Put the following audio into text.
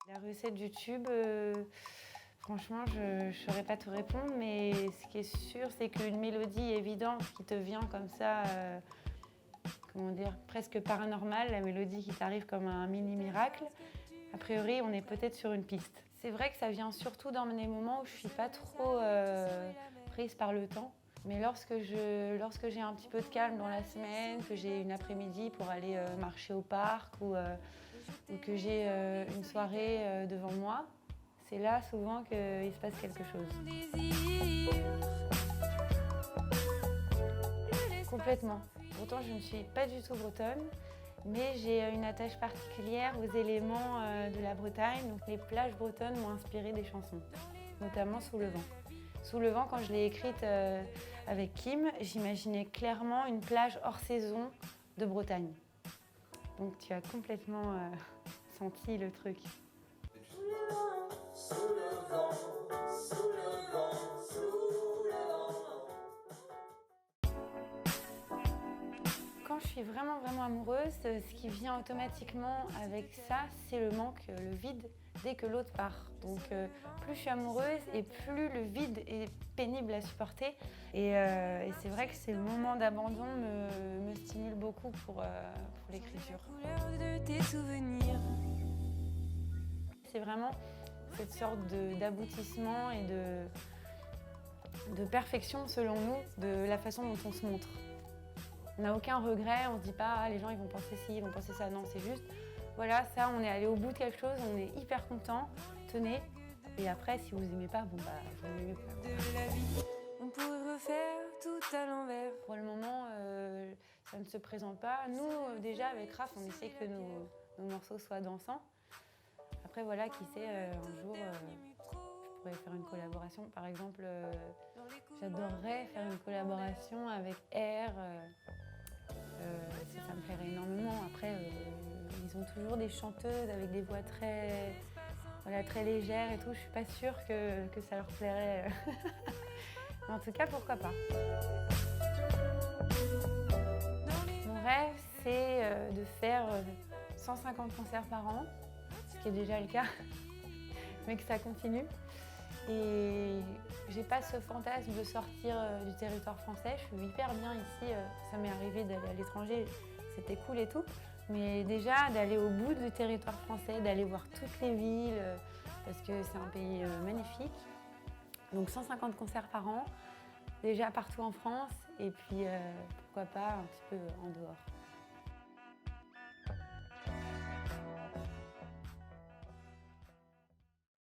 La recette du tube, franchement, je ne saurais pas te répondre, mais ce qui est sûr, c'est qu'une mélodie évidente qui te vient comme ça, comment dire, presque paranormale, la mélodie qui t'arrive comme un mini miracle, a priori, on est peut-être sur une piste. C'est vrai que ça vient surtout dans des moments où je ne suis pas trop prise par le temps. Mais lorsque j'ai un petit peu de calme dans la semaine, que j'ai une après-midi pour aller marcher au parc ou que j'ai une soirée devant moi, c'est là souvent qu'il se passe quelque chose. Complètement. Pourtant, je ne suis pas du tout bretonne, mais j'ai une attache particulière aux éléments de la Bretagne. Donc, les plages bretonnes m'ont inspiré des chansons, notamment Sous le vent. Sous le vent, quand je l'ai écrite avec Kim, j'imaginais clairement une plage hors saison de Bretagne. Donc tu as complètement senti le truc. Sous le vent, sous le vent, sous le vent, sous le vent. Quand je suis vraiment amoureuse, ce qui vient automatiquement avec ça, c'est le manque, le vide, dès que l'autre part. Donc plus je suis amoureuse et plus le vide est pénible à supporter. Et c'est vrai que ces moments d'abandon me stimulent beaucoup pour l'écriture. C'est vraiment cette sorte d'aboutissement et de perfection, selon nous, de la façon dont on se montre. On n'a aucun regret, on ne se dit pas ah, les gens ils vont penser ci, ils vont penser ça. Non, c'est juste, voilà, ça, on est allé au bout de quelque chose, on est hyper content, tenez. Et après, si vous n'aimez pas, bon bah, vous n'aimez pas. De la vie, on pourrait refaire tout à l'envers. Pour le moment, ça ne se présente pas. Nous, déjà, avec Raph, on essaie que nos morceaux soient dansants. Après, voilà, qui sait, un jour, je pourrais faire une collaboration. Par exemple, j'adorerais faire une collaboration avec R. Ça me plairait énormément. Après, ils ont toujours des chanteuses avec des voix très légères et tout. Je suis pas sûre que ça leur plairait. Mais en tout cas, pourquoi pas. Mon rêve, c'est de faire 150 concerts par an, ce qui est déjà le cas, mais que ça continue. Et j'ai pas ce fantasme de sortir du territoire français. Je suis hyper bien ici. Ça m'est arrivé d'aller à l'étranger, c'était cool et tout. Mais déjà d'aller au bout du territoire français, d'aller voir toutes les villes, parce que c'est un pays magnifique. Donc 150 concerts par an, déjà partout en France, et puis pourquoi pas un petit peu en dehors.